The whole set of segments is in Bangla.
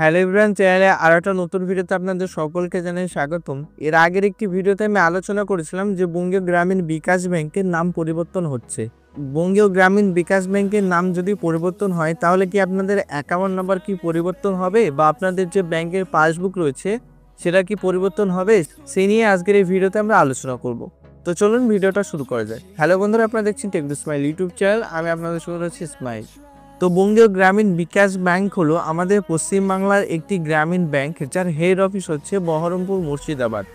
হ্যালো এভরিওয়ান, চ্যানেলে আরো একটা নতুন ভিডিওতে আপনাদের সকলকে জানাই স্বাগতম। এর আগের একটি ভিডিওতে আমি আলোচনা করেছিলাম যে বঙ্গীয় গ্রামীণ বিকাশ ব্যাংকের নাম পরিবর্তন হচ্ছে। বঙ্গীয় গ্রামীণ বিকাশ ব্যাংকের নাম যদি পরিবর্তন হয় তাহলে কি আপনাদের অ্যাকাউন্ট নাম্বার কি পরিবর্তন হবে বা আপনাদের যে ব্যাংকের পাসবুক রয়েছে সেটা কি পরিবর্তন হবে, সেই নিয়ে আজকের এই ভিডিওতে আমরা আলোচনা করব। তো চলুন ভিডিওটা শুরু করা যায়। হ্যালো বন্ধুরা, আপনারা দেখছেন take to smile YouTube channel. আমি আপনাদের সঙ্গে রয়েছি স্মাইল। তো বঙ্গীয় গ্রামীণ বিকাশ ব্যাংক হলো আমাদের পশ্চিমবাংলার একটি গ্রামীণ ব্যাংক, যার হেড অফিস হচ্ছে বহরমপুর, মুর্শিদাবাদ।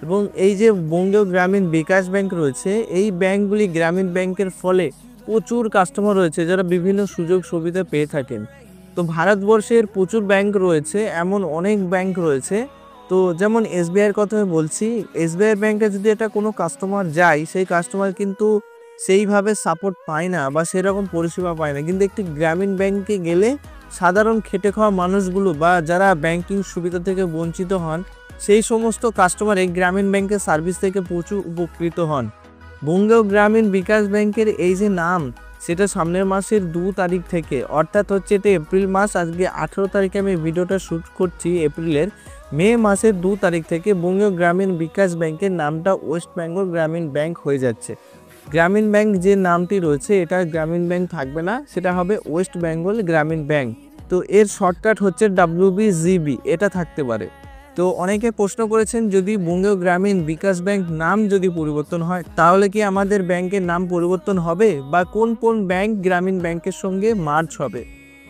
এবং এই যে বঙ্গীয় গ্রামীণ বিকাশ ব্যাংক রয়েছে, এই ব্যাংকগুলি গ্রামীণ ব্যাংকের ফলে প্রচুর কাস্টমার রয়েছে যারা বিভিন্ন সুযোগ সুবিধা পেয়ে থাকেন। তো ভারতবর্ষের প্রচুর ব্যাংক রয়েছে, এমন অনেক ব্যাংক রয়েছে। তো যেমন এসবিআইয়ের কথা বলছি, এসবিআই ব্যাংকে যদি এটা কোনো কাস্টমার যায়, সেই কাস্টমার কিন্তু সেইভাবে সাপোর্ট পায় না বা সেরকম পরিষেবা পায় না। কিন্তু একটি গ্রামীণ ব্যাংকে গেলে সাধারণ খেটে খাওয়া মানুষগুলো বা যারা ব্যাংকিং সুবিধা থেকে বঞ্চিত হন, সেই সমস্ত কাস্টমার এই গ্রামীণ ব্যাংকের সার্ভিস থেকে প্রচুর উপকৃত হন। বঙ্গীয় গ্রামীণ বিকাশ ব্যাংকের এই যে নাম, সেটা সামনের মাসের 2 তারিখ থেকে, অর্থাৎ হচ্ছে এটা এপ্রিল মাস, আজকে 18 তারিখে আমি ভিডিওটা শ্যুট করছি এপ্রিলের, মে মাসের 2 তারিখ থেকে বঙ্গীয় গ্রামীণ বিকাশ ব্যাংকের নামটা ওয়েস্ট বেঙ্গল গ্রামীণ ব্যাংক হয়ে যাচ্ছে। গ্রামীণ ব্যাংক যে নামটি রয়েছে এটা গ্রামীণ ব্যাংক থাকবে না, সেটা হবে ওয়েস্ট বেঙ্গল গ্রামীণ ব্যাংক। তো এর শর্টকাট হচ্ছে WBGB, এটা থাকতে পারে। তো অনেকে প্রশ্ন করেছেন, যদি বঙ্গীয় গ্রামীণ বিকাশ ব্যাংক নাম যদি পরিবর্তন হয় তাহলে কি আমাদের ব্যাংকের নাম পরিবর্তন হবে বা কোন কোন ব্যাংক গ্রামীণ ব্যাংকের সঙ্গে মার্জ হবে।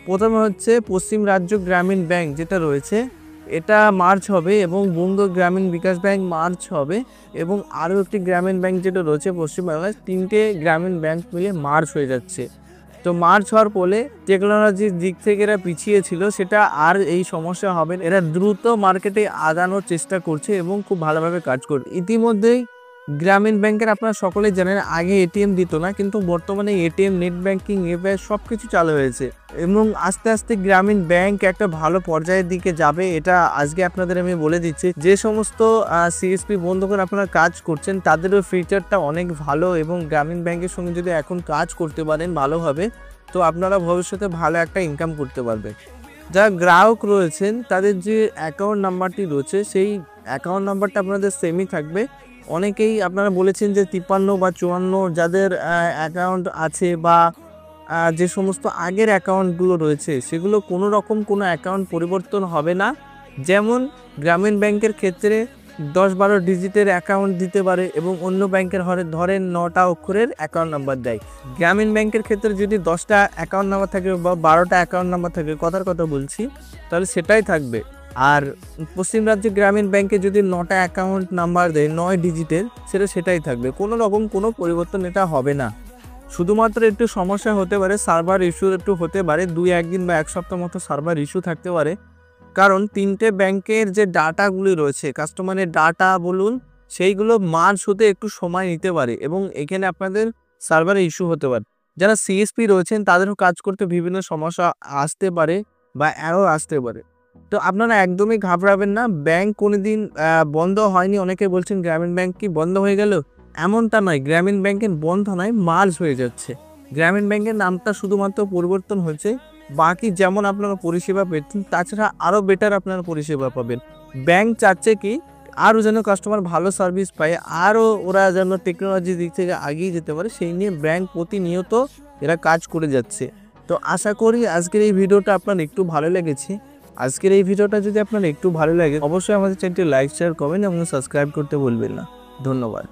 প্রথমে হচ্ছে পশ্চিম রাজ্য গ্রামীণ ব্যাংক যেটা রয়েছে, এটা মার্চ হবে এবং বঙ্গীয় গ্রামীণ বিকাশ ব্যাংক মার্চ হবে। এবং আরও একটি গ্রামীণ ব্যাংক যেটা রয়েছে পশ্চিমবাংলায়, 3টে গ্রামীণ ব্যাংক মিলে মার্চ হয়ে যাচ্ছে। তো মার্চ হওয়ার ফলে টেকনোলজির দিক থেকে এরা পিছিয়ে ছিল, সেটা আর এই সমস্যা হবে না। এরা দ্রুত মার্কেটে আগানোর চেষ্টা করছে এবং খুব ভালোভাবে কাজ করছে। ইতিমধ্যেই গ্রামীণ ব্যাংকের আপনারা সকলেই জানেন, আগে এটিএম দিত না, কিন্তু বর্তমানে এটিএম, নেট ব্যাংকিং, ইউপিআই সব কিছু চালু হয়েছে এবং আস্তে আস্তে গ্রামীণ ব্যাংক একটা ভালো পর্যায়ের দিকে যাবে। এটা আজকে আপনাদের আমি বলে দিচ্ছি। যে সমস্ত সিএসপি বন্ধ করে আপনারা কাজ করছেন তাদেরও ফিচারটা অনেক ভালো এবং গ্রামীণ ব্যাংকের সঙ্গে যদি এখন কাজ করতে পারেন ভালোভাবে, তো আপনারা ভবিষ্যতে ভালো একটা ইনকাম করতে পারবেন। যারা গ্রাহক রয়েছেন তাদের যে অ্যাকাউন্ট নাম্বারটি রয়েছে, সেই অ্যাকাউন্ট নাম্বারটা আপনাদের সেমই থাকবে। অনেকেই আপনারা বলেছেন যে 53 বা 54 যাদের অ্যাকাউন্ট আছে বা যে সমস্ত আগের অ্যাকাউন্টগুলো রয়েছে সেগুলো কোনো রকম কোনো অ্যাকাউন্ট পরিবর্তন হবে না। যেমন গ্রামীণ ব্যাংকের ক্ষেত্রে 10-12 ডিজিটের অ্যাকাউন্ট দিতে পারে এবং অন্য ব্যাংকের ধরেন 9টা অক্ষরের অ্যাকাউন্ট নাম্বার দেয়। গ্রামীণ ব্যাংকের ক্ষেত্রে যদি 10টা অ্যাকাউন্ট নাম্বার থাকে বা 12টা অ্যাকাউন্ট নাম্বার থাকে, কথার কথা বলছি, তাহলে সেটাই থাকবে। আর পশ্চিম রাজ্যে গ্রামীণ ব্যাংকে যদি 9টা অ্যাকাউন্ট নাম্বার দেয় 9 ডিজিটের, সেটাই থাকবে। কোনো রকম কোনো পরিবর্তন এটা হবে না। শুধুমাত্র একটু সমস্যা হতে পারে, সার্ভার ইস্যু একটু হতে পারে, 2-1 দিন বা 1 সপ্তাহ মতো সার্ভার ইস্যু থাকতে পারে। কারণ 3টে ব্যাংকের যে ডাটাগুলি রয়েছে, কাস্টমারের ডাটা বলুন, সেইগুলো মার্জ হতে একটু সময় নিতে পারে এবং এখানে আপনাদের সার্ভারে ইস্যু হতে পারে। যারা সিএসপি রয়েছেন তাদেরও কাজ করতে বিভিন্ন সমস্যা আসতে পারে বা এরর আসতে পারে। তো আপনারা একদমই ঘাবড়াবেন না, ব্যাংক কোনোদিন বন্ধ হয়নি। অনেকে বলছেন গ্রামীণ ব্যাংক কি বন্ধ হয়ে গেল, এমনটা নয়। গ্রামীণ ব্যাংকের বন্ধ নয়, মার্জ হয়ে যাচ্ছে। গ্রামীণ ব্যাংকের নামটা শুধুমাত্র পরিবর্তন হয়েছে, বাকি যেমন আপনারা পরিষেবা পেতেন তাছাড়া আরও বেটার আপনারা পরিষেবা পাবেন। ব্যাংক চাচ্ছে কি আরও যেন কাস্টমার ভালো সার্ভিস পায়, আরও ওরা যেন টেকনোলজির দিক থেকে এগিয়ে যেতে পারে, সেই নিয়ে ব্যাংক প্রতিনিয়ত এরা কাজ করে যাচ্ছে। তো আশা করি আজকের এই ভিডিওটা আপনার একটু ভালো লেগেছে। আজকের এই ভিডিওটা যদি আপনার একটু ভালো লাগে, অবশ্যই আমাদের চ্যানেলটি লাইক, শেয়ার, কমেন্ট এবং সাবস্ক্রাইব করতে ভুলবেন না। ধন্যবাদ।